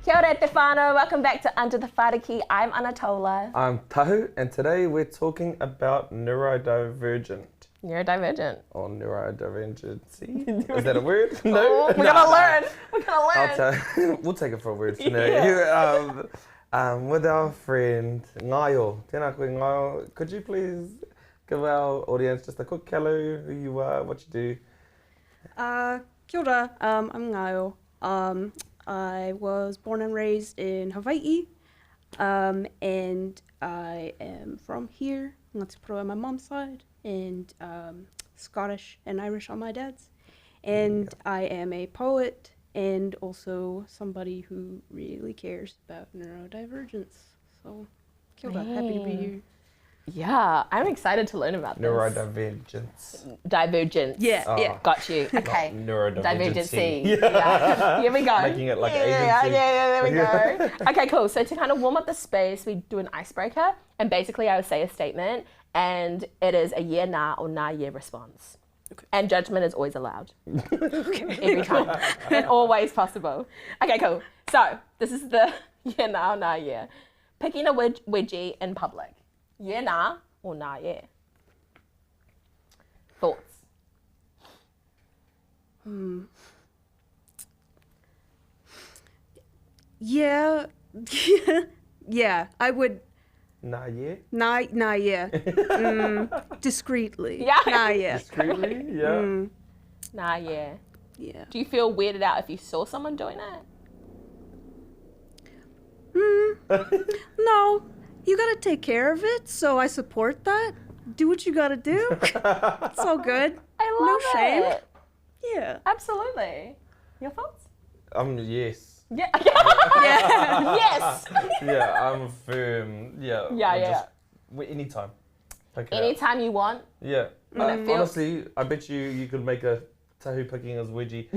Kia ora te whānau, welcome back to Under the Whāriki. I'm Anatola. I'm Tahu, and today we're talking about neurodivergent. Neurodivergent. Or neurodivergency. Is that a word? No? Oh, we're gonna learn. We're gonna learn. We'll take it for a word today. Yeah. With our friend Ngaio. Tēnā koe Ngaio. Could you please give our audience just a quick hello, who you are, what you do? Kia ora, I'm Ngaio. I was born and raised in Hawaii, and I am from here, Ngāti Porou on my mom's side, and Scottish and Irish on my dad's. And I am a poet and also somebody who really cares about neurodivergence. So, kia ora, happy to be here. Yeah, I'm excited to learn about this. Neurodivergence. Divergence. Yeah. Got you. Okay. Neurodivergency. Yeah. Here we go. Making it like yeah, agency. there we go. Okay, cool. So to kind of warm up the space, we do an icebreaker, and basically I would say a statement, and it is a yeah, nah, or nah, yeah response. Okay. And judgment is always allowed. Every time. And always possible. Okay, cool. So this is the yeah, nah, or nah, yeah. Picking a wedgie in public. Yeah, nah, or nah, yeah. Thoughts? Yeah, yeah, I would. Nah, yeah. Nah, yeah. Discreetly. Yeah. Nah, yeah. Discreetly, yeah. Nah, yeah. Yeah. Do you feel weirded out if you saw someone doing it? No, you gotta take care of it, so I support that. Do what you gotta do. It's all good. I love No shame. it. Yeah. Absolutely. Your thoughts? Yes. Yeah. Yeah. Yes. Yeah, I'm firm. Yeah. Yeah. Anytime. Pick it up. Anytime you want. Yeah. When it feels- Honestly, I bet you could make a Tahu picking his wedgie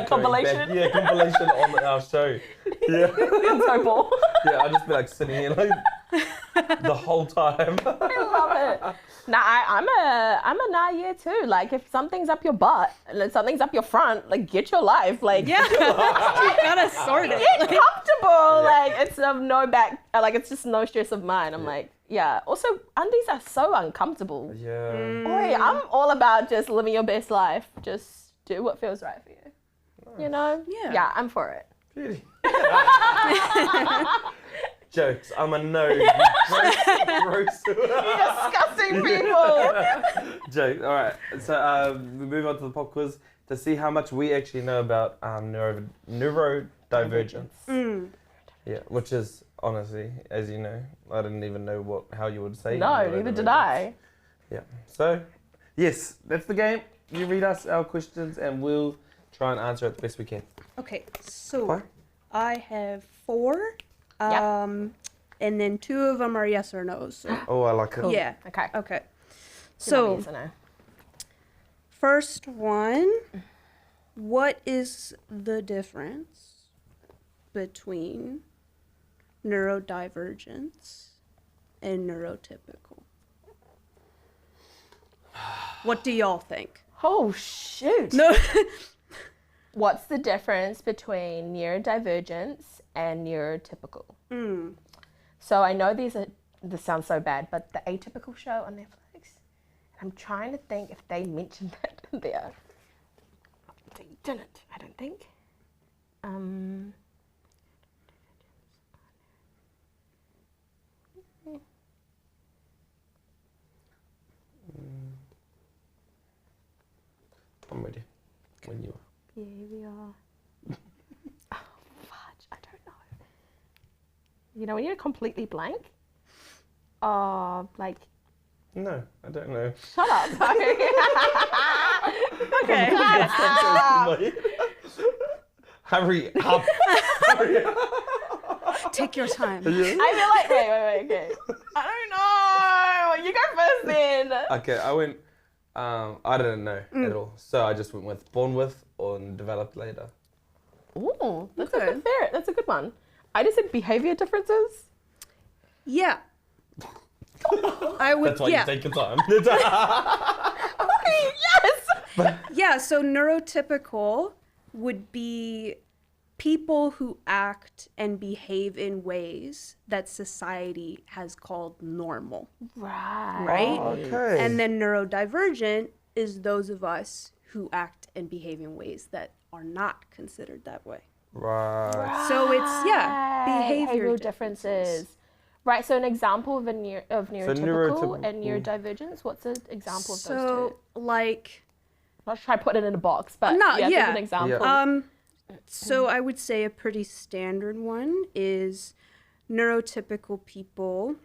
Compilation. Compilation on our show. Yeah. I'm so bored. Yeah, I'll just be like sitting here like the whole time. I love it. Nah, I'm a nah yeah too. Like if something's up your butt, and something's up your front, like get your life. Like Yeah. You gotta sort it. get comfortable. Like it's no back. Like it's just no stress of mine. I'm like, yeah. Also, undies are so uncomfortable. Yeah. Boy, I'm all about just living your best life. Just do what feels right for you. Nice. You know? Yeah. Yeah, I'm for it. Beauty. Jokes. I'm a no. Gross. Disgusting people. Joke. All right. So we move on to the pop quiz to see how much we actually know about neurodivergence. Yeah, which is honestly, as you know, I didn't even know how you would say. No, neither did I. Yeah. So, yes, that's the game. You read us our questions and we'll try and answer it the best we can. Okay, so Fine. I have 4. And then 2 of them are yes or no's. So. Oh, I like it. Cool. Yeah. Okay. Okay. So, So, yes or no? first one, what is the difference between neurodivergence and neurotypical? What do y'all think? Oh shoot. No. What's the difference between neurodivergence and neurotypical? So I know this sounds so bad, but the Atypical show on Netflix, I'm trying to think if they mentioned that there. They didn't, I don't think. I'm ready. When you are. Yeah, here we are. Oh, fudge, I don't know. You know, when you're completely blank? Oh, like, No, I don't know. shut up. Sorry. Okay. Hurry up. Hurry up. Take your time. I feel like, wait, okay. I don't know. You go first then. Okay, I went, I didn't know at all. So I just went with born with or developed later. Ooh, that's Okay. a good ferret. That's a good one. I just said behavior differences. Yeah. I would. That's why yeah. you take your time. Yes. Yeah. So neurotypical would be people who act and behave in ways that society has called normal. Right? Okay. And then neurodivergent is those of us who act and behave in ways that are not considered that way. Right. So it's, behavior Behavioral differences. Right, so an example of neurotypical and neurotypical. neurodivergence, what's an example of those So, two? like, Not try to put it in a box, but No, give yeah. an example. Yeah. so I would say a pretty standard one is neurotypical people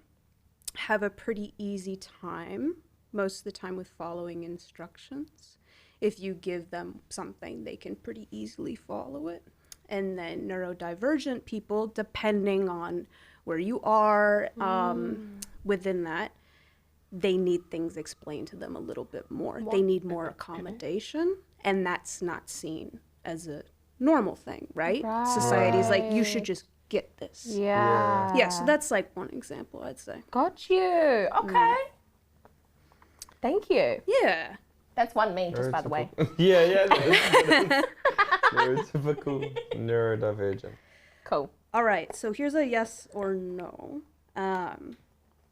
have a pretty easy time, most of the time, with following instructions. If you give them something, they can pretty easily follow it. And then neurodivergent people, depending on where you are within that, they need things explained to them a little bit more. They need more accommodation, and that's not seen as a normal thing, right? Society's like, you should just get this. Yeah. Yeah, so that's like one example, I'd say. Got you. Okay. Thank you. Yeah. That's one me, just by the way. Yeah. Neurotypical, neurodivergent. Cool. All right, so here's a yes or no.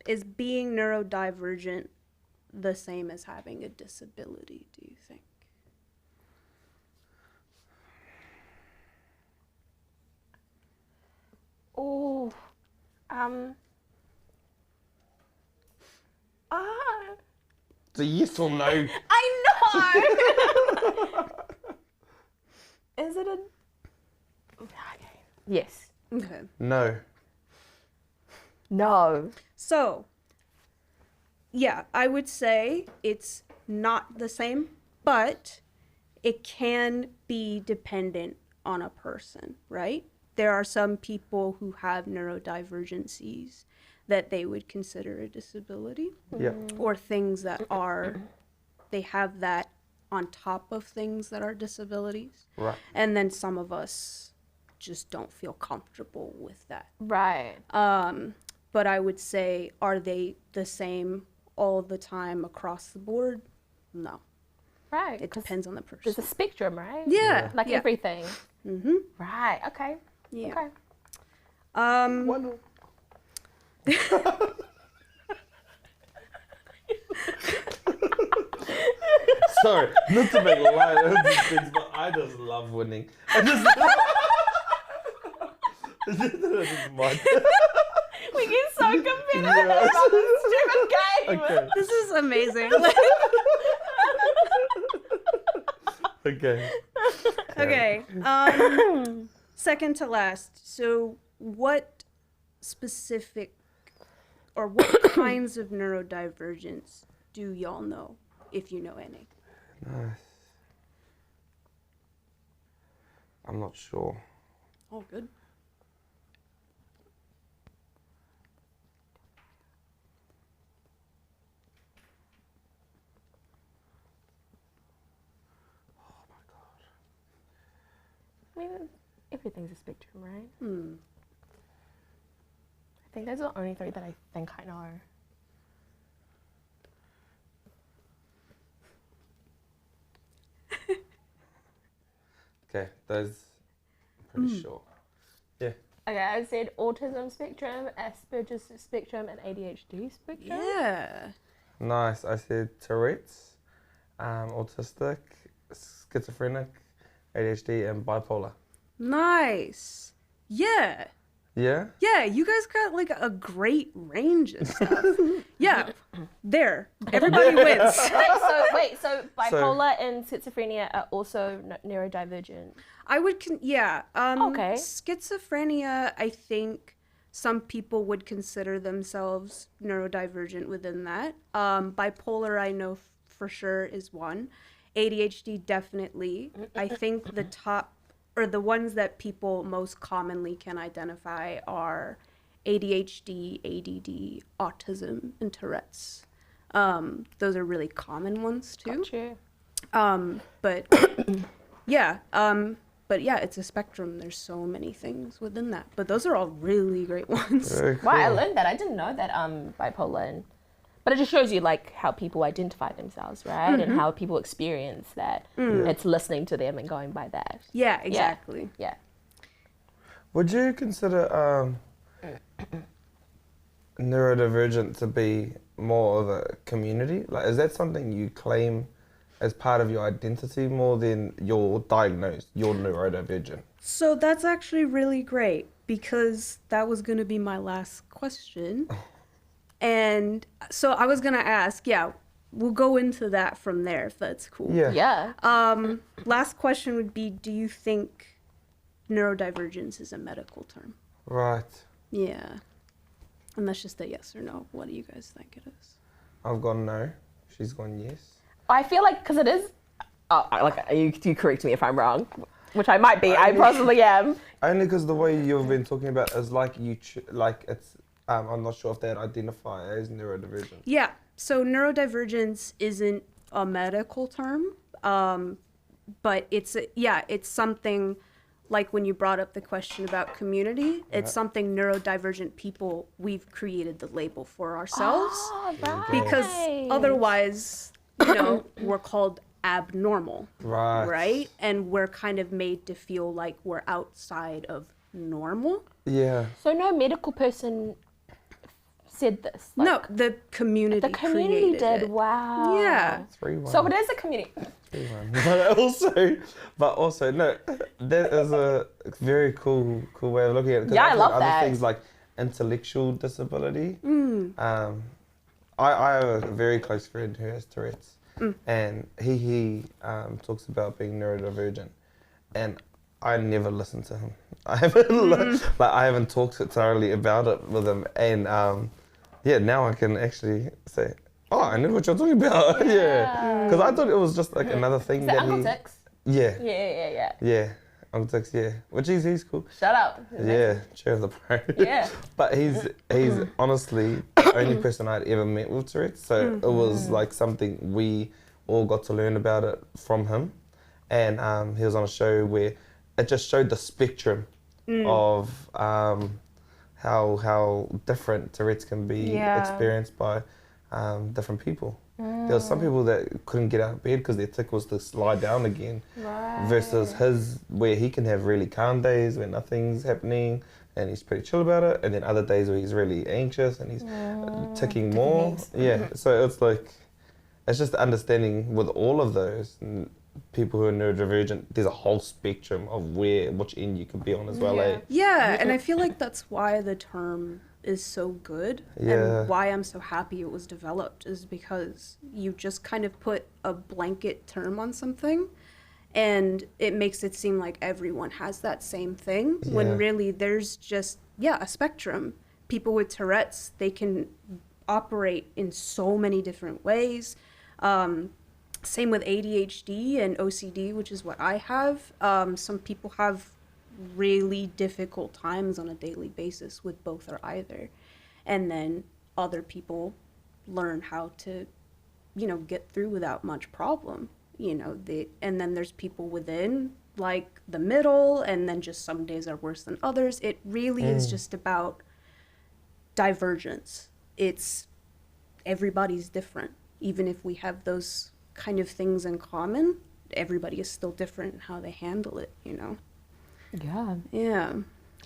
Is being neurodivergent the same as having a disability, do you think? Oh. It's a yes or no. I know. Is it a? Okay. Yes. Okay. No. No. So, yeah, I would say it's not the same, but it can be dependent on a person, right? There are some people who have neurodivergencies that they would consider a disability, Yeah. or things that are, they have that on top of things that are disabilities. Right. And then some of us just don't feel comfortable with that. Right. But I would say, are they the same all the time across the board? No. Right. It 'cause depends on the person. There's a spectrum, right? Yeah. Like yeah. everything. Mm-hmm. Right. Okay. Yeah. Okay. One. Sorry, not to make light of these things, but I just love winning. This is mine. We get so competitive Yeah. about this stupid game. Okay. This is amazing. Okay. Okay. Second to last. So, what specific or what kinds of neurodivergence do y'all know, if you know any? Nice. I'm not sure. Oh, good. I mean, everything's a spectrum, right? Hmm. I think those are the only three that I think I know. Okay, those I'm pretty sure. Yeah. Okay, I said autism spectrum, Asperger's spectrum, and ADHD spectrum. Yeah. Nice. I said Tourette's, autistic, schizophrenic, ADHD, and bipolar. Nice. Yeah. Yeah? Yeah, you guys got like a great range of stuff. Yeah. There. Everybody wins. So bipolar and schizophrenia are also neurodivergent. I would, yeah. Okay. Schizophrenia, I think some people would consider themselves neurodivergent within that. Bipolar, I know for sure is one. ADHD, definitely. I think the top, or the ones that people most commonly can identify are ADHD, ADD, autism, and Tourette's. Those are really common ones too. Gotcha. But yeah, it's a spectrum. There's so many things within that. But those are all really great ones. Very cool. Wow, I learned that. I didn't know that bipolar and but it just shows you like how people identify themselves, right? And how people experience that. It's listening to them and going by that. Yeah, exactly. Yeah. Would you consider neurodivergent to be more of a community? Like, is that something you claim as part of your identity more than you're diagnosed, you're neurodivergent? So that's actually really great because that was going to be my last question. And so I was going to ask, we'll go into that from there if that's cool. Yeah. Last question would be, do you think neurodivergence is a medical term? Right. Yeah. And that's just a yes or no. What do you guys think it is? I've gone no. She's gone yes. I feel like, because it is, you correct me if I'm wrong, which I might be, I possibly am. Only because the way you've been talking about is like it's, I'm not sure if they'd identify as neurodivergent. Yeah, so neurodivergence isn't a medical term, but it's something like when you brought up the question about community, it's something neurodivergent people, we've created the label for ourselves. Oh, right. Because otherwise, we're called abnormal, right? And we're kind of made to feel like we're outside of normal. Yeah. So no medical person said this? Like, No, the community did. it. Wow. Yeah. 3-1. So it is a community. 3-1. But also, no, that is a very cool way of looking at it. 'Cause Yeah, I love other that. things like intellectual disability. I have a very close friend who has Tourette's, and he talks about being neurodivergent, and I never listen to him. I haven't talked thoroughly about it with him, and now I can actually say, oh, I know what you're talking about. Because I thought it was just like another thing Is that that Uncle he. Tix? Yeah. Yeah, Uncle Tix. Yeah, which he's cool. Shout out. Yeah, chair of the parade. Yeah. But he's honestly the only person I'd ever met with Tourette's, so it was like something we all got to learn about it from him, and he was on a show where it just showed the spectrum of how different Tourette's can be experienced by different people. There was some people that couldn't get out of bed because their tic was to lie down again, versus his where he can have really calm days where nothing's happening and he's pretty chill about it, and then other days where he's really anxious and he's ticking more. Yeah, so it's like, it's just understanding with all of those people who are neurodivergent, there's a whole spectrum of which end you could be on as well. Yeah, and I feel like that's why the term is so good and why I'm so happy it was developed is because you just kind of put a blanket term on something and it makes it seem like everyone has that same thing when really there's just a spectrum. People with Tourette's, they can operate in so many different ways. Same with ADHD and OCD, which is what I have. Some people have really difficult times on a daily basis with both or either. And then other people learn how to, get through without much problem. And then there's people within, like the middle, and then just some days are worse than others. It really is just about divergence. It's everybody's different. Even if we have those kind of things in common, everybody is still different in how they handle it, Yeah.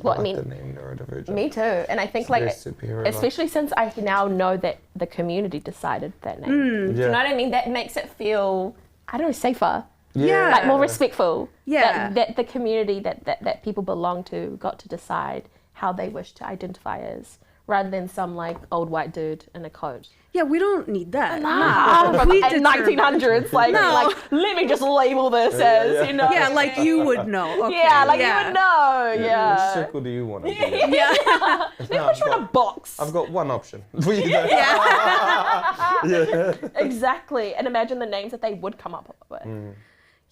Well, I like the name neurodivergent. Me too. And I think especially since I now know that the community decided that name. Do you know what I mean? That makes it feel, I don't know, safer. Yeah. Like more respectful. Yeah. That the community that people belong to got to decide how they wish to identify as, rather than some like old white dude in a coat. Yeah, we don't need that. From the 1900s, like let me just label this as, Yeah, like you would know. Okay. Yeah, like you would know. Yeah. Which circle do you want to be in? Yeah. They put you in a box. I've got one option for you. Exactly. And imagine the names that they would come up with.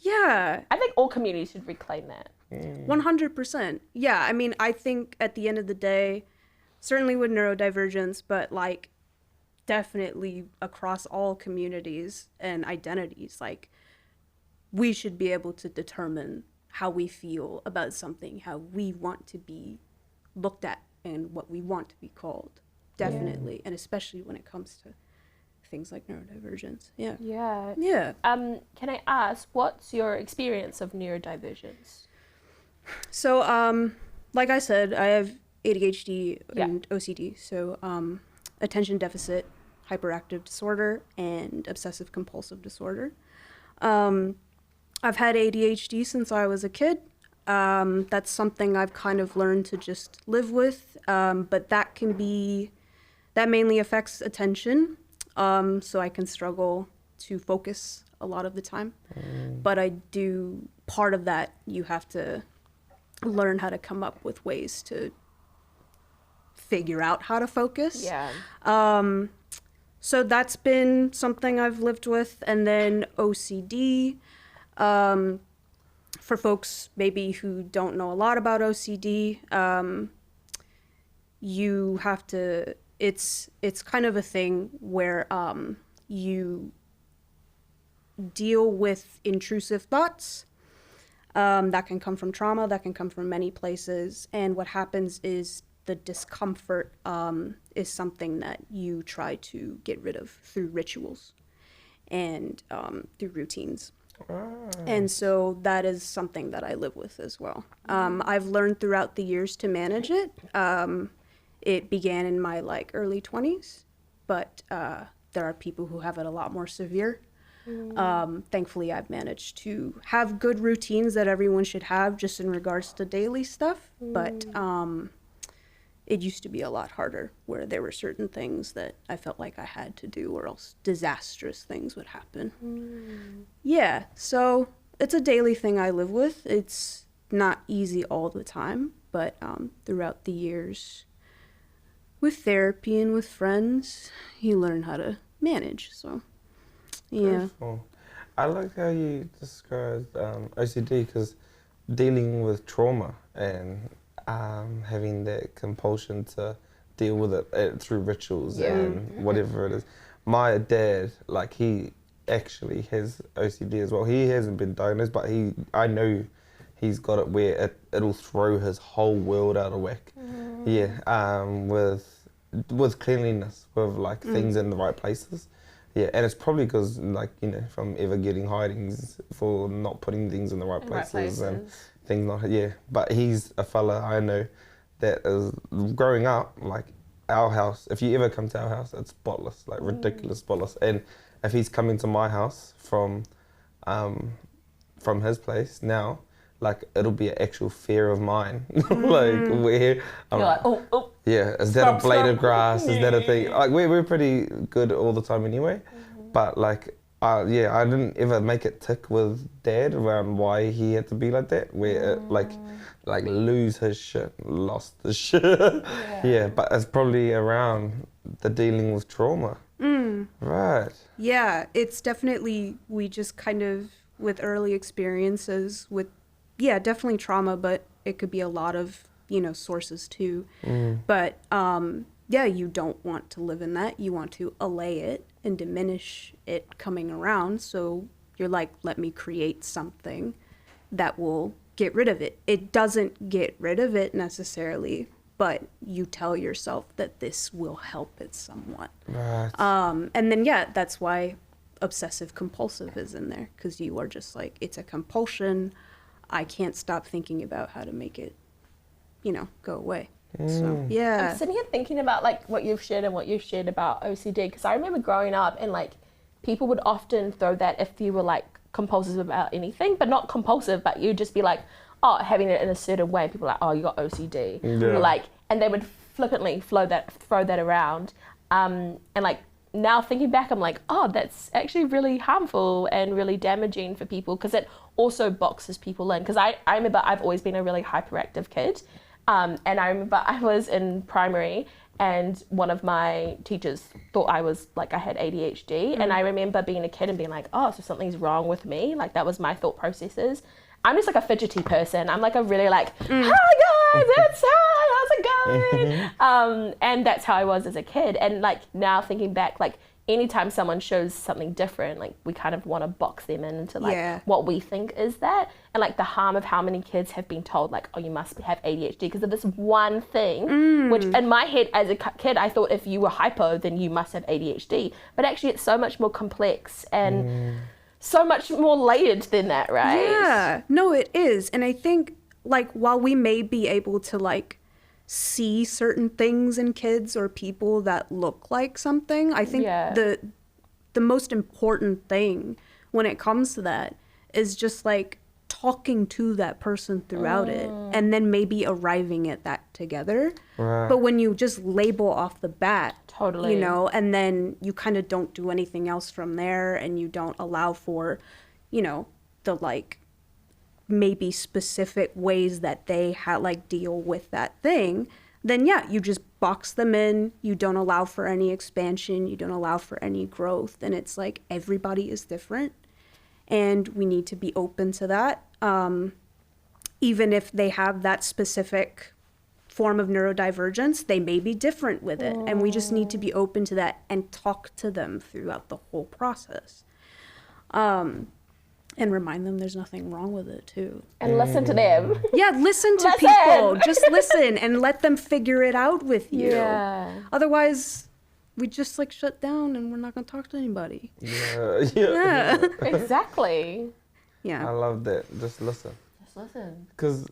Yeah. I think all communities should reclaim that. 100%. Yeah, I mean, I think at the end of the day, certainly with neurodivergence, but like definitely across all communities and identities, like we should be able to determine how we feel about something, how we want to be looked at and what we want to be called. Definitely. And especially when it comes to things like neurodivergence. Yeah. Can I ask, what's your experience of neurodivergence? So like I said, I have ADHD and OCD, so attention deficit hyperactive disorder and obsessive compulsive disorder. I've had ADHD since I was a kid. That's something I've kind of learned to just live with, but that mainly affects attention, so I can struggle to focus a lot of the time. But part of that, you have to learn how to come up with ways to figure out how to focus. Yeah. So that's been something I've lived with. And then OCD, for folks maybe who don't know a lot about OCD, you have to, it's kind of a thing where you deal with intrusive thoughts that can come from trauma, that can come from many places. And what happens is the discomfort is something that you try to get rid of through rituals and through routines. And so that is something that I live with as well. I've learned throughout the years to manage it. It began in my early 20s, but there are people who have it a lot more severe. Thankfully, I've managed to have good routines that everyone should have just in regards to daily stuff. But it used to be a lot harder, where there were certain things that I felt like I had to do, or else disastrous things would happen. Yeah, so it's a daily thing I live with. It's not easy all the time, but throughout the years, with therapy and with friends, you learn how to manage. So, yeah. Beautiful. I like how you described OCD, because dealing with trauma and having that compulsion to deal with it through rituals and whatever it is. My dad, he actually has OCD as well. He hasn't been diagnosed, but I know he's got it where it'll throw his whole world out of whack. Yeah, with cleanliness, with things in the right places. Yeah, and it's probably because from ever getting hidings for not putting things in the right places and things not, but he's a fella I know that is growing up, our house, if you ever come to our house, it's spotless, ridiculous spotless. And if he's coming to my house from his place now, it'll be an actual fear of mine. Where I'm oh. Yeah, is that a blade of grass? Is that a thing? We're pretty good all the time anyway, but I didn't ever make it tick with Dad around why he had to be like that, where lose his shit, lost his shit. Yeah, but it's probably around the dealing with trauma. Right. Yeah, it's definitely, we just kind of, with early experiences with, definitely trauma, but it could be a lot of, sources too. But you don't want to live in that. You want to allay it and diminish it coming around. So you're let me create something that will get rid of it. It doesn't get rid of it necessarily, but you tell yourself that this will help it somewhat. Right. And then, that's why obsessive compulsive is in there, because you are just it's a compulsion. I can't stop thinking about how to make it, go away. So, yeah. I'm sitting here thinking about what you've shared about OCD, because I remember growing up and people would often throw that if you were compulsive about anything, but not compulsive, but you'd just be having it in a certain way. People are you got OCD. Yeah. And they would flippantly throw that around. And now thinking back, I'm that's actually really harmful and really damaging for people, because it also boxes people in. Because I remember I've always been a really hyperactive kid. And I remember I was in primary and one of my teachers thought I was I had ADHD. And I remember being a kid and being so something's wrong with me. That was my thought processes. I'm just a fidgety person. I'm a really hi guys, it's how's it going? And that's how I was as a kid. And now thinking back, anytime someone shows something different, we kind of want to box them into what we think is that. And the harm of how many kids have been told oh, you must have ADHD because of this one thing, which in my head as a kid, I thought if you were hypo, then you must have ADHD. But actually it's so much more complex and so much more layered than that, right? Yeah, no, it is. And I think like, while we may be able to like see certain things in kids or people that look like something, I think the most important thing when it comes to that is just like talking to that person throughout it, and then maybe arriving at that together. Right. But when you just label off the bat, Totally. you know, and then you kind of don't do anything else from there, and you don't allow for, you know, the like maybe specific ways that they like deal with that thing, then yeah, you just box them in. You don't allow for any expansion. You don't allow for any growth. And it's like everybody is different, and we need to be open to that. Even if they have that specific form of neurodivergence, they may be different with it. And we just need to be open to that and talk to them throughout the whole process. And remind them there's nothing wrong with it too. And listen to them. Yeah, listen to people. Just listen and let them figure it out with you. Yeah. Otherwise, we just like shut down and we're not gonna talk to anybody. Yeah. Exactly. Yeah. I love that. Just listen. Just listen. Because,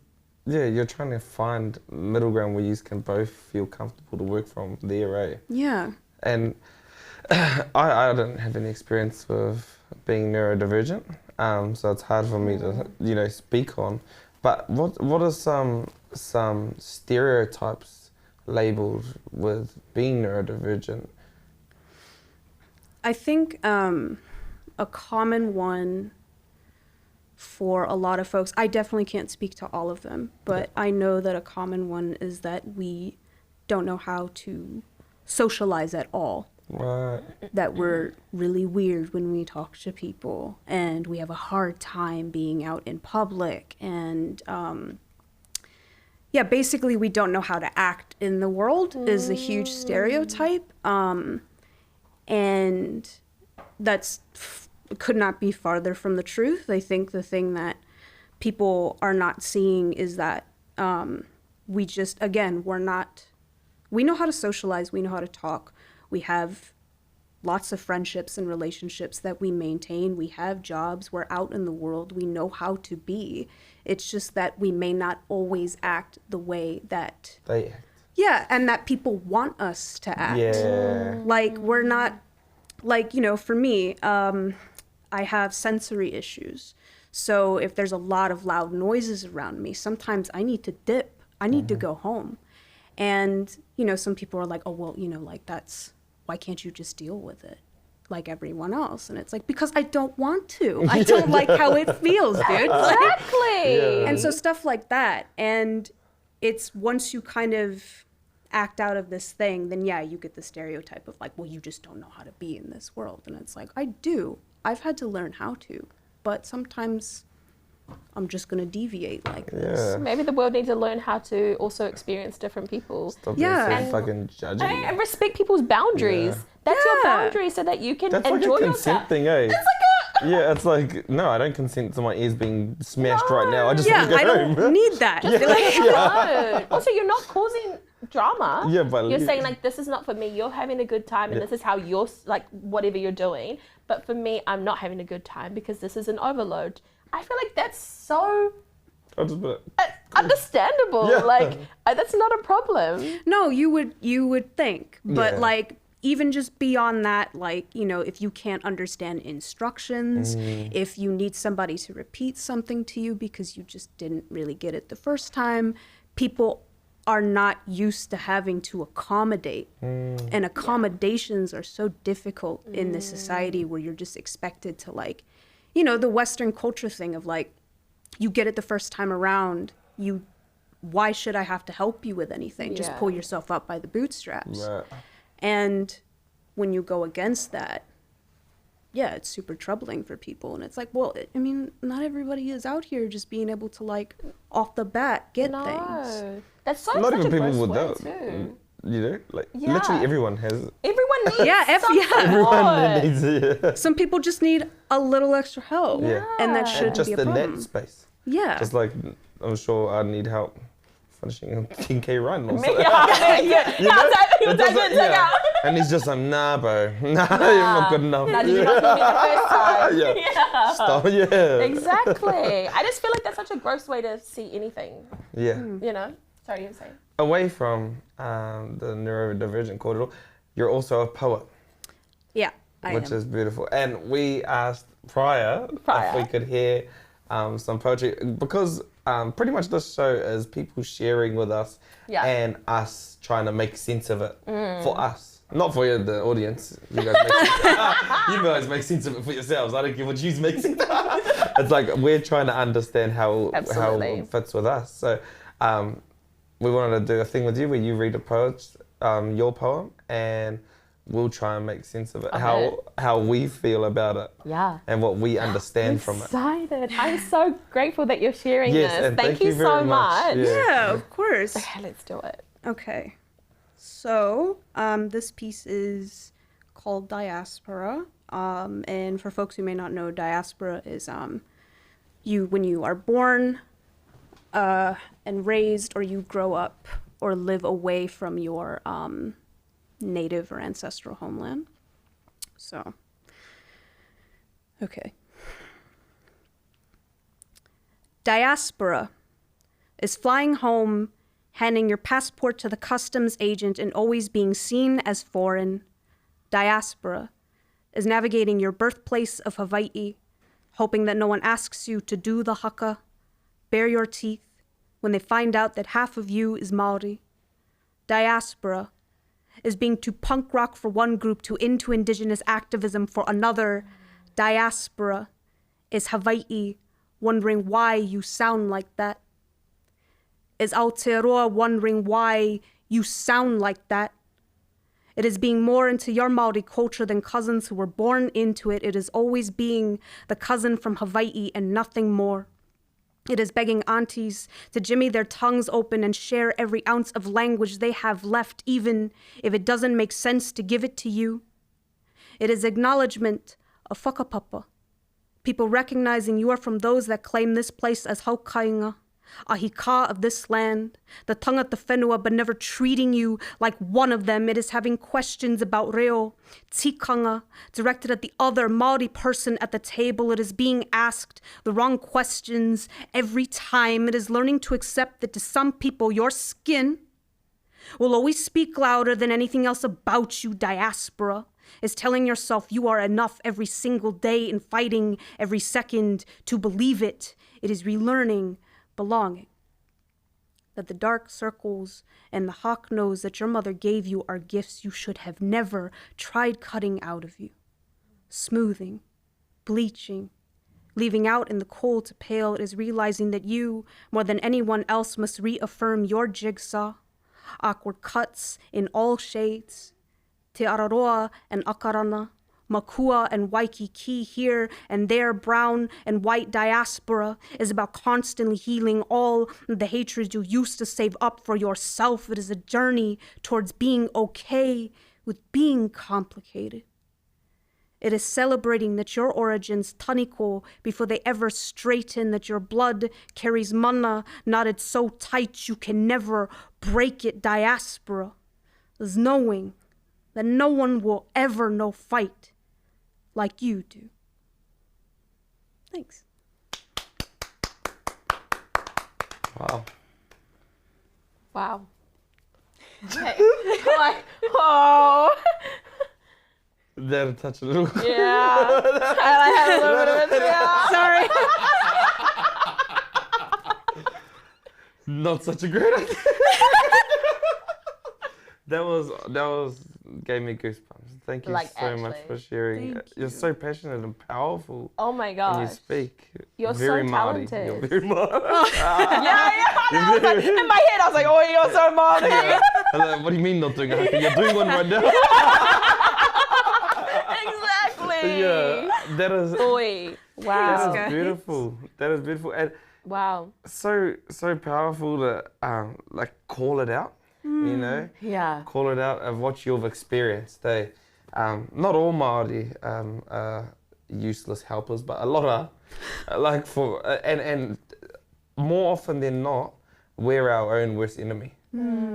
yeah, you're trying to find middle ground where you can both feel comfortable to work from there, eh? Yeah. And I don't have any experience with being neurodivergent, so it's hard for me to, you know, speak on. But what are some stereotypes labelled with being neurodivergent? I think a common one for a lot of folks, I definitely can't speak to all of them, but I know that a common one is that we don't know how to socialize at all. Right. That we're really weird when we talk to people, and we have a hard time being out in public, and yeah, basically we don't know how to act in the world is a huge stereotype, and that's could not be farther from the truth. I think the thing that people are not seeing is that we just, again, we know how to socialize, we know how to talk. We have lots of friendships and relationships that we maintain. We have jobs. We're out in the world. We know how to be. It's just that we may not always act the way that They act. Yeah, and that people want us to act. Yeah. Like, we're not, like, you know, for me, I have sensory issues. So if there's a lot of loud noises around me, sometimes I need to dip. I need to go home. And, you know, some people are like, oh, well, you know, like, why can't you just deal with it like everyone else? And it's like, because I don't want to. I don't like how it feels, dude. Exactly. Yeah. And so stuff like that. And it's once you kind of act out of this thing, then yeah, you get the stereotype of like, well, you just don't know how to be in this world. And it's like, I do. I've had to learn how to. But sometimes I'm just going to deviate like this. Yeah. Maybe the world needs to learn how to also experience different people. Stop Yeah. being so fucking judgy. And respect people's boundaries. Yeah. That's your Yeah. boundary so that you can That's enjoy like a consent yourself. thing, eh? It's like Yeah, it's like, no, I don't consent to my ears being smashed right now. I just Yeah, want to go I home. don't need that. no. Also, you're not causing drama. Yeah, but you're saying like, this is not for me. You're having a good time, and this is how you're like whatever you're doing. But for me, I'm not having a good time because this is an overload. I feel like that's so I'll just be like, understandable. Yeah. Like that's not a problem. No, you would think, but Yeah. like even just beyond that, like, you know, if you can't understand instructions, if you need somebody to repeat something to you because you just didn't really get it the first time, people are not used to having to accommodate. And accommodations are so difficult in this society where you're just expected to, like, you know, the Western culture thing of like, you get it the first time around, why should I have to help you with anything? Just Yeah. pull yourself up by the bootstraps. right. And when you go against that, yeah, it's super troubling for people. And it's like, well, I mean, not everybody is out here just being able to, like, off the bat get things. No, that's so Not such even a people gross would word know. too. You know, like Yeah. literally everyone has. Everyone needs Yeah, some yeah. support. Everyone needs it. Some people just need a little extra help. Yeah. And that Yeah. shouldn't Just be a in problem. that space. Yeah. Just like I'm sure I need help finishing a 10K run. Or Me- something. yeah, You know? he was It doesn't- like, yeah. And he's just like, nah, bro. Nah, you're not good enough. Nah, did you not hear me the first time? Yeah. Stop, yeah. Exactly. I just feel like that's such a gross way to see anything. Yeah. You know? Sorry, you were saying. Away from the neurodivergent corridor, you're also a poet. Yeah, which is beautiful. And we asked prior if we could hear some poetry, because pretty much this show is people sharing with us and us trying to make sense of it for us. Not for you, the audience. You guys make sense. You guys make sense of it for yourselves. I don't care what you make sense of. It's like we're trying to understand how it fits with us. So we wanted to do a thing with you where you read your poem, and we'll try and make sense of it, how we feel about it, and what we understand from it. Excited! I'm so grateful that you're sharing this. And thank you so so much. Yeah, of course. Okay, let's do it. Okay, so this piece is called Diaspora, and for folks who may not know, diaspora is when you are born and raised, or you grow up or live away from your native or ancestral homeland. So, okay. Diaspora is flying home, handing your passport to the customs agent and always being seen as foreign. Diaspora is navigating your birthplace of Hawaii, hoping that no one asks you to do the haka, bare your teeth when they find out that half of you is Maori. Diaspora is being too punk rock for one group to into indigenous activism for another. Diaspora is Hawaii wondering why you sound like that. Is Aotearoa wondering why you sound like that. It is being more into your Maori culture than cousins who were born into it. It is always being the cousin from Hawaii and nothing more. It is begging aunties to jimmy their tongues open and share every ounce of language they have left, even if it doesn't make sense to give it to you. It is acknowledgement of whakapapa, people recognizing you are from those that claim this place as haukainga, a hika of this land, the tangata whenua, but never treating you like one of them. It is having questions about reo, tikanga, directed at the other Māori person at the table. It is being asked the wrong questions every time. It is learning to accept that to some people, your skin will always speak louder than anything else about you. Diaspora is telling yourself you are enough every single day and fighting every second to believe it. It is relearning belonging. That the dark circles and the hawk nose that your mother gave you are gifts you should have never tried cutting out of you. Smoothing, bleaching, leaving out in the cold to pale. It is realizing that you, more than anyone else, must reaffirm your jigsaw. Awkward cuts in all shades. Te araroa and akarana. Makua and Waikiki, here and there, brown and white. Diaspora is about constantly healing all the hatred you used to save up for yourself. It is a journey towards being okay with being complicated. It is celebrating that your origins taniko before they ever straighten, that your blood carries mana knotted so tight you can never break it. Diaspora is knowing that no one will ever know fight like you do. Thanks. Wow. Wow. Okay. Like, oh. That'll touch a little. Yeah. I had a little bit of it. Yeah. Sorry. Not such a great idea. That was gave me goosebumps. Thank you so much for sharing. You're so passionate and powerful. Oh my gosh. When you speak. You're very so Māori. talented. You're very Māori. I was like, in my head, I was like, oh, you're so Māori. Yeah. Like, what do you mean not doing a haka? You're doing one right now. Exactly. Yeah. That is. Oi. Wow. That is beautiful. That is beautiful. And wow. So powerful to like call it out. You know? Yeah. Call it out of what you've experienced. Not all Māori are useless helpers, but a lot are. And more often than not, we're our own worst enemy.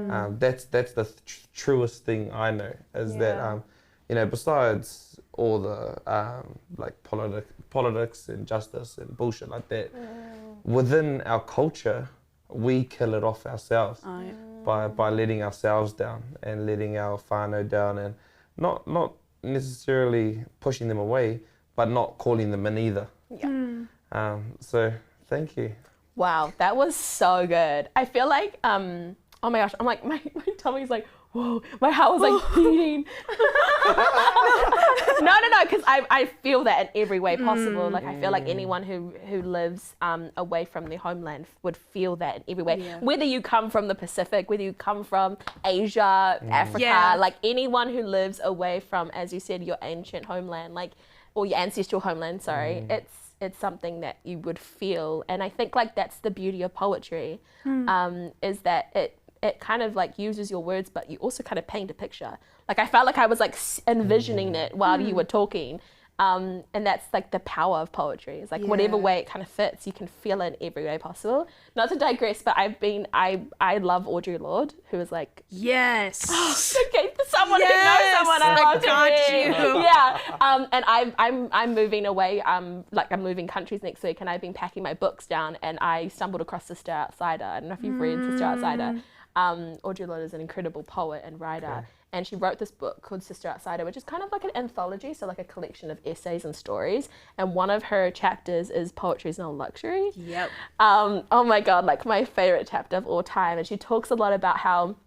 That's the truest thing I know is that, you know, besides all the like politics and justice and bullshit like that, within our culture, we kill it off ourselves by letting ourselves down and letting our whānau down, and not necessarily pushing them away, but not calling them in either. So thank you. Wow, that was so good. I feel like, oh my gosh, I'm like, my tummy's like, whoa, my heart was like beating. No, because I feel that in every way possible. Like I feel like anyone who lives away from their homeland would feel that in every way. Whether you come from the Pacific, whether you come from Asia, Africa, like anyone who lives away from, as you said, your ancient homeland, like, or your ancestral homeland, sorry, it's something that you would feel. And I think like that's the beauty of poetry, is that it kind of like uses your words, but you also kind of paint a picture. Like I felt like I was like envisioning it while you were talking. And that's like the power of poetry. It's like whatever way it kind of fits, you can feel it in every way possible. Not to digress, but I love Audre Lorde, who is like, yes. Okay, someone who knows someone I love to read. Yeah. And I'm moving away. I'm moving countries next week, and I've been packing my books down, and I stumbled across Sister Outsider. I don't know if you've read Sister Outsider. Audre Lorde is an incredible poet and writer, and she wrote this book called Sister Outsider, which is kind of like an anthology, so like a collection of essays and stories, and one of her chapters is Poetry is Not a Luxury. Yep. Oh my God, like my favorite chapter of all time, and she talks a lot about how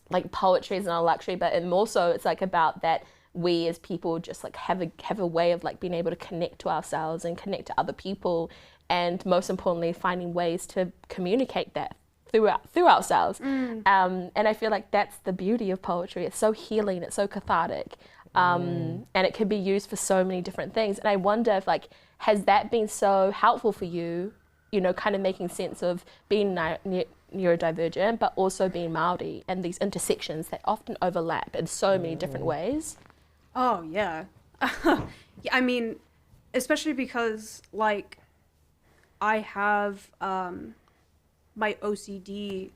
like poetry is not a luxury, but and more so it's like about that we as people just like have a way of like being able to connect to ourselves and connect to other people, and most importantly finding ways to communicate that through ourselves. And I feel like that's the beauty of poetry. It's so healing, it's so cathartic, and it can be used for so many different things. And I wonder if like, has that been so helpful for you, you know, kind of making sense of being neurodivergent, but also being Māori, and these intersections that often overlap in so many different ways? Oh, yeah. I mean, especially because like I have, my OCD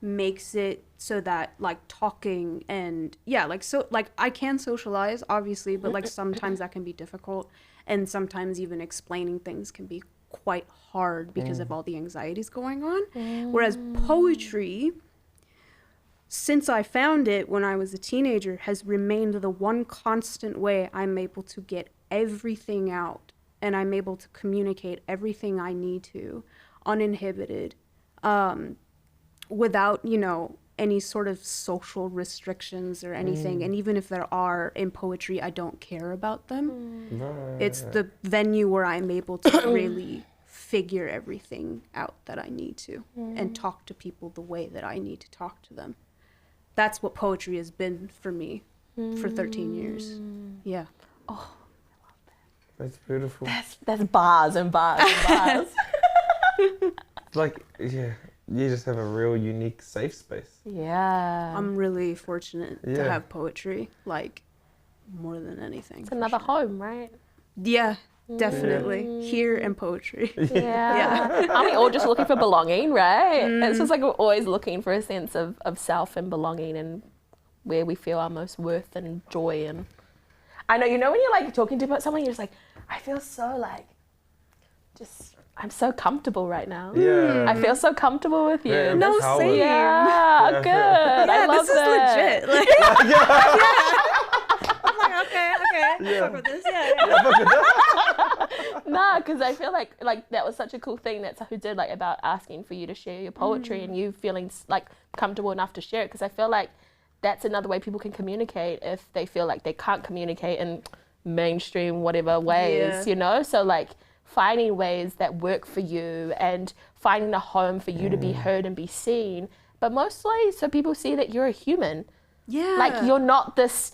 makes it so that like talking and so like I can socialize obviously, but like sometimes that can be difficult, and sometimes even explaining things can be quite hard because of all the anxieties going on. Whereas poetry, since I found it when I was a teenager, has remained the one constant way I'm able to get everything out, and I'm able to communicate everything I need to uninhibited, without, you know, any sort of social restrictions or anything. And even if there are in poetry, I don't care about them. It's the venue where I'm able to really figure everything out that I need to and talk to people the way that I need to talk to them. That's what poetry has been for me for 13 years. Yeah. Oh, I love that. That's beautiful. That's bars and bars and bars. Like, yeah, you just have a real unique safe space. Yeah. I'm really fortunate to have poetry, like, more than anything. It's another home, right? Yeah, definitely. Here and poetry. Yeah. Aren't we all just looking for belonging, right? It's just like we're always looking for a sense of self and belonging, and where we feel our most worth and joy. And I know, you know, when you're like talking to someone, you're just like, I feel so like, I'm so comfortable right now. Yeah. I feel so comfortable with you. Yeah, no, same. Yeah, good. I love this that. Is legit. Like, I'm like, okay. Fuck with this. Yeah. Nah, because I feel like that was such a cool thing that Tahu did, like about asking for you to share your poetry and you feeling like comfortable enough to share it. Because I feel like that's another way people can communicate if they feel like they can't communicate in mainstream whatever ways, you know. So like, finding ways that work for you and finding a home for you to be heard and be seen, but mostly so people see that you're a human. Yeah. Like you're not this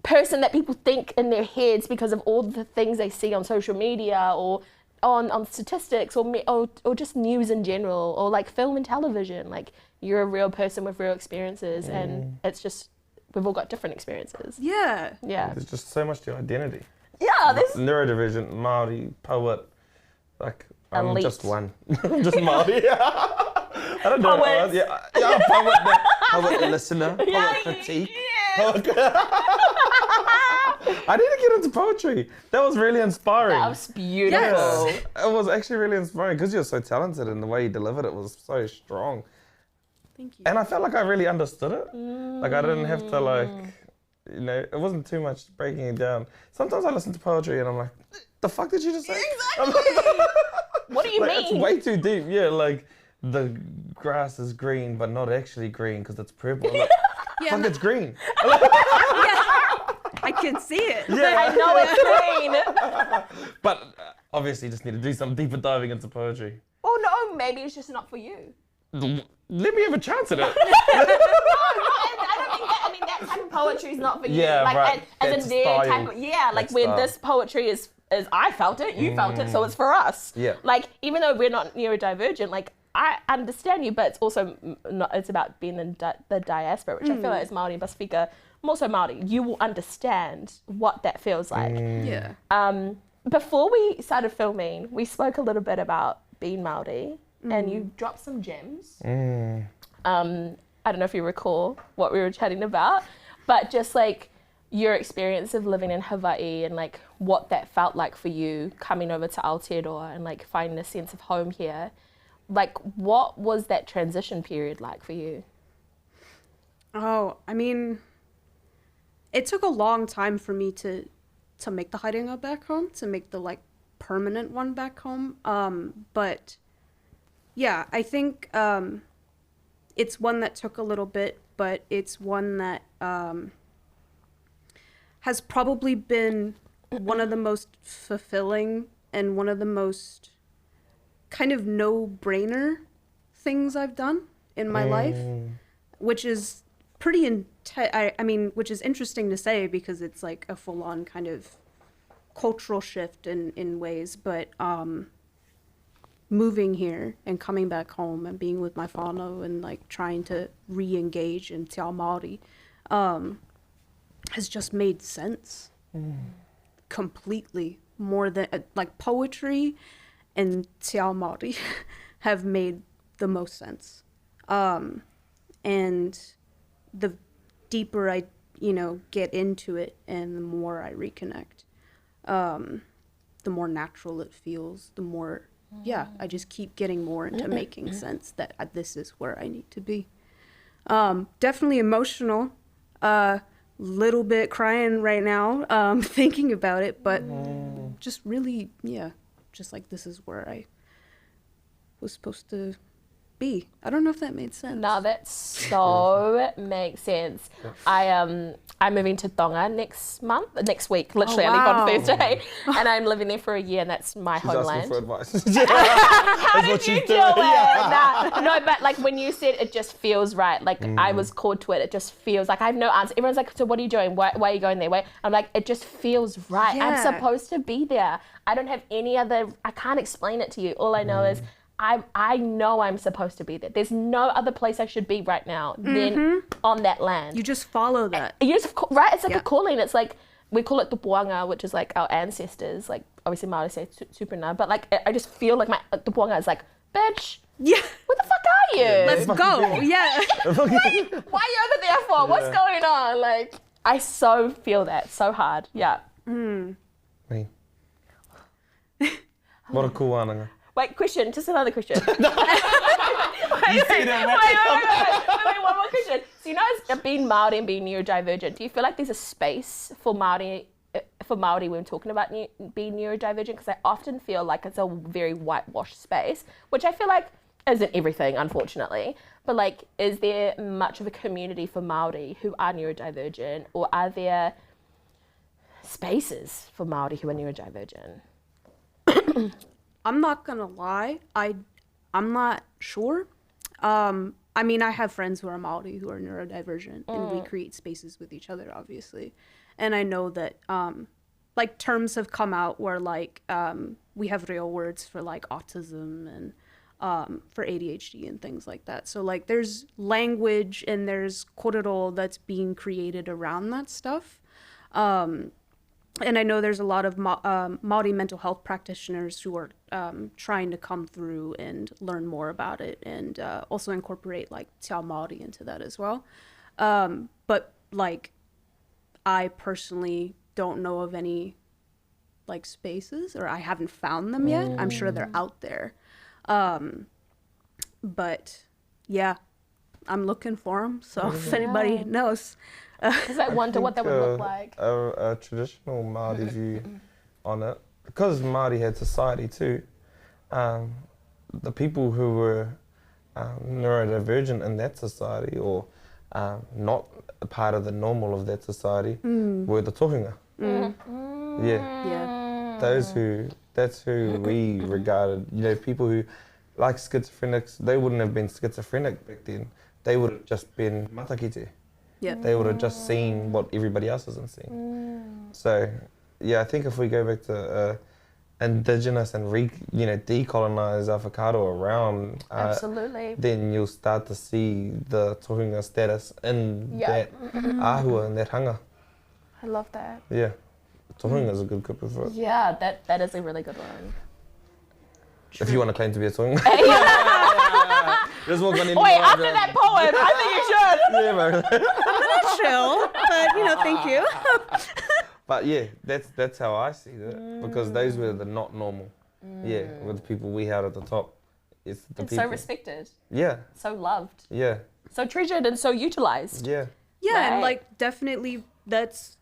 person that people think in their heads because of all the things they see on social media or on statistics or just news in general or like film and television. Like you're a real person with real experiences and it's just, we've all got different experiences. Yeah. Yeah. There's just so much to your identity. Yeah, this neurodivergent, Māori, poet, like I'm elite. just one. I'm just Māori. I don't know. Poet. Yeah, poet. public listener, public Yeah, critique. yeah. I need to get into poetry. That was really inspiring. That was beautiful. Yes. It was actually really inspiring because you're so talented and the way you delivered it was so strong. Thank you. And I felt like I really understood it. Like I didn't have to it wasn't too much breaking it down. Sometimes I listen to poetry and I'm like, the fuck did you just say? Exactly. What do you Like, mean? it's way too deep. Yeah, like the grass is green, but not actually green because it's purple. I'm like, fuck, it's green. I can see it. Yeah. I know it's green. But obviously, just need to do some deeper diving into poetry. Oh no, maybe it's just not for you. Let me have a chance at it. I mean that type of poetry is not for you. Yeah, like, right. As That's in their style. type of, like That's when style. this poetry is I felt it, you felt it, so it's for us. Yeah. Like even though we're not neurodivergent, like I understand you, but it's also it's about being in the diaspora, which I feel like as Māori Pasifika, more so Māori, you will understand what that feels like. Yeah. Before we started filming, we spoke a little bit about being Māori, and you dropped some gems. I don't know if you recall what we were chatting about, but just like your experience of living in Hawaii and like what that felt like for you coming over to Aotearoa and like finding a sense of home here. Like, what was that transition period like for you? Oh, I mean, it took a long time for me to make the haerenga back home, to make the like permanent one back home. But yeah, I think it's one that took a little bit, but it's one that has probably been one of the most fulfilling and one of the most kind of no-brainer things I've done in my life, which is pretty which is interesting to say because it's like a full-on kind of cultural shift in ways, but moving here and coming back home and being with my whānau and like trying to re-engage in te ao Māori has just made sense completely, more than like poetry and te ao Māori have made the most sense. And the deeper I, get into it and the more I reconnect, the more natural it feels, the more, I just keep getting more into making sense that this is where I need to be. Definitely emotional, little bit crying right now, thinking about it, but just really, just like this is where I was supposed to be. I don't know if that made sense. No, that so makes sense. I'm moving to Tonga next week. Literally, I leave on Thursday, and I'm living there for a year, and that's my She's homeland. asking for advice. How did what you she's do doing. it? Yeah. Nah. No, but like when you said it just feels right, like I was called to it. It just feels like I have no answer. Everyone's like, so what are you doing? Why are you going there? I'm like, it just feels right. Yeah. I'm supposed to be there. I don't have any other, I can't explain it to you. All I know is I know I'm supposed to be there. There's no other place I should be right now than on that land. You just follow that. You just, right? It's like a calling. It's like, we call it the puanga, which is like our ancestors. Like, obviously Māori say tupuna, but like, I just feel like the puanga is like, bitch, Yeah. where the fuck are you? Let's go. Yeah. Why are you over there for? What's going on? Like, I so feel that so hard. Yeah. Me. What a cool one. Wait, question. Just another question. You see that? Wait, one more question. So as being Māori and being neurodivergent, do you feel like there's a space for Māori when we're talking about being neurodivergent? Because I often feel like it's a very whitewashed space, which I feel like isn't everything, unfortunately. But like, is there much of a community for Māori who are neurodivergent, or are there spaces for Māori who are neurodivergent? I'm not gonna lie, I'm not sure. I mean, I have friends who are Māori who are neurodivergent, and we create spaces with each other, obviously. And I know that like terms have come out where like we have real words for like autism and for ADHD and things like that. So like there's language and there's korero that's being created around that stuff. and I know there's a lot of Māori mental health practitioners who are trying to come through and learn more about it, and also incorporate like Te Ao Māori into that as well. But like, I personally don't know of any like spaces, or I haven't found them yet. I'm sure they're out there. But yeah, I'm looking for them. So if anybody knows. Because I wonder what that would look like. A traditional Māori view on it, because Māori had society too, the people who were neurodivergent in that society, or not a part of the normal of that society, were the tohunga. Yeah. That's who we regarded, people who, like schizophrenics, they wouldn't have been schizophrenic back then. They would have just been matakite. Yeah. They would have just seen what everybody else isn't seeing. So, yeah, I think if we go back to indigenous and decolonize avocado around, Absolutely. then you'll start to see the tohunga status in that ahua, in that hanga. I love that. Yeah, tohunga is a good kupu for it. Yeah, that is a really good one. If you want to claim to be a tohunga. Just walk on in. Wait, after that poem, I think you should. Yeah, man. I'm gonna chill, but thank you. But yeah, that's how I see it, because those were the not normal. Yeah, with the people we held at the top. It's people. So respected. Yeah. So loved. Yeah. So treasured and so utilized. Yeah. Yeah, and Right. like definitely that's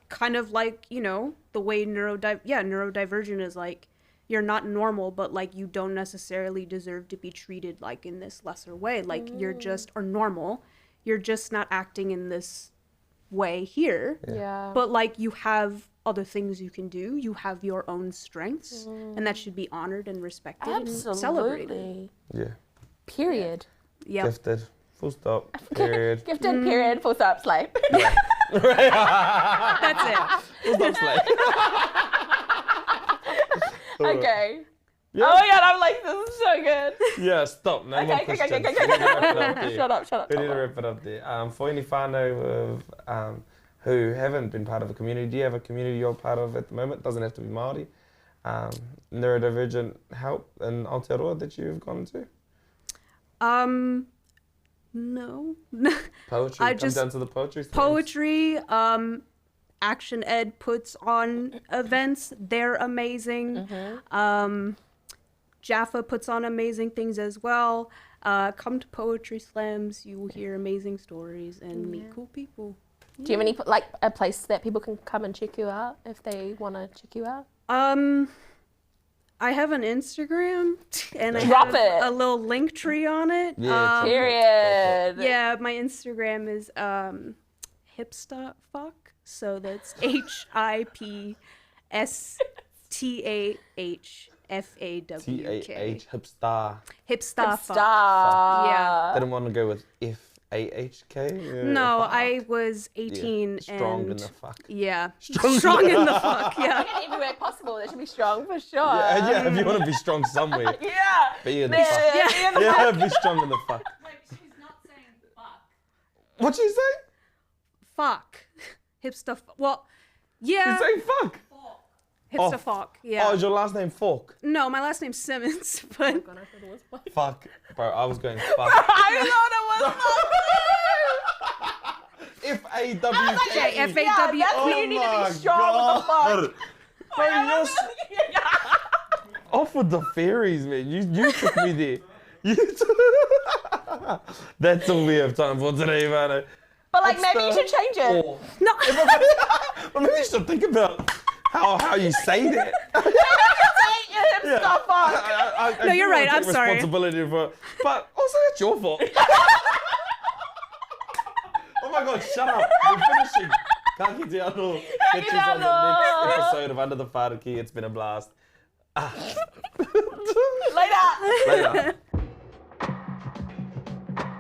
kind of like, the way neurodivergent is like, you're not normal, but like you don't necessarily deserve to be treated like in this lesser way. Like you're just, or normal, you're just not acting in this way here. Yeah. But like you have other things you can do. You have your own strengths, and that should be honored and respected and celebrated. Absolutely. Yeah. Period. Yeah. Gifted. Full stop. Period. Gifted, period, full stop, slay. That's it. Full stop, slay. Okay. Yeah. Oh my god, I'm like, this is so good. Yeah, stop. No more Okay. questions. We need to wrap it up there. Shut up. We need to wrap it up there. For any whānau who haven't been part of a community, do you have a community you're part of at the moment? Doesn't have to be Māori. Neurodivergent help in Aotearoa that you've gone to? No. Poetry. I Come just- down to the poetry. slams. Poetry, Action Ed puts on events. They're amazing. Jaffa puts on amazing things as well. Come to poetry slams. You will hear amazing stories and meet cool people. Do you have any, like, a place that people can come and check you out if they want to check you out? I have an Instagram and I Drop have it. a little link tree on it. Yeah, Period. Yeah, my Instagram is hipstafuck. So that's HIPSTAHFAWK. TAH hipstar. Hipstafuck. Stop. Yeah. Didn't want to go with FAHK. Yeah, No, fuck. I was 18 Strong and in the fuck. yeah, strong in the fuck. Yeah. Any way possible, that should be strong for sure. Yeah, if you want to be strong somewhere, Yeah. be in the fuck. Yeah. Yeah, be strong in the fuck. Wait, she's not saying fuck. What'd she say? Fuck. Hipsta. Well, yeah. She's saying fuck. Hipsta Oh. fuck. Yeah. Oh, is your last name Fork? No, my last name's Simmons, but Fuck. Bro, I was going fuck. I thought it was F-A-W-K. okay, Yeah, FAW. that's when you need to be strong with the fuck. Bro, you're off with the fairies, man. You took me there. That's all we have time for today, man. But like, maybe you should change it. No. Well, maybe you should think about how you say that. Hip stuff fuck. I No, you're do right, wanna I'm take sorry. Responsibility for it, but also it's your fault. Oh my god, shut up. We're finishing. Ka kite anō. Catch you on the next episode of Under the Whāriki. It's been a blast. Later. Later.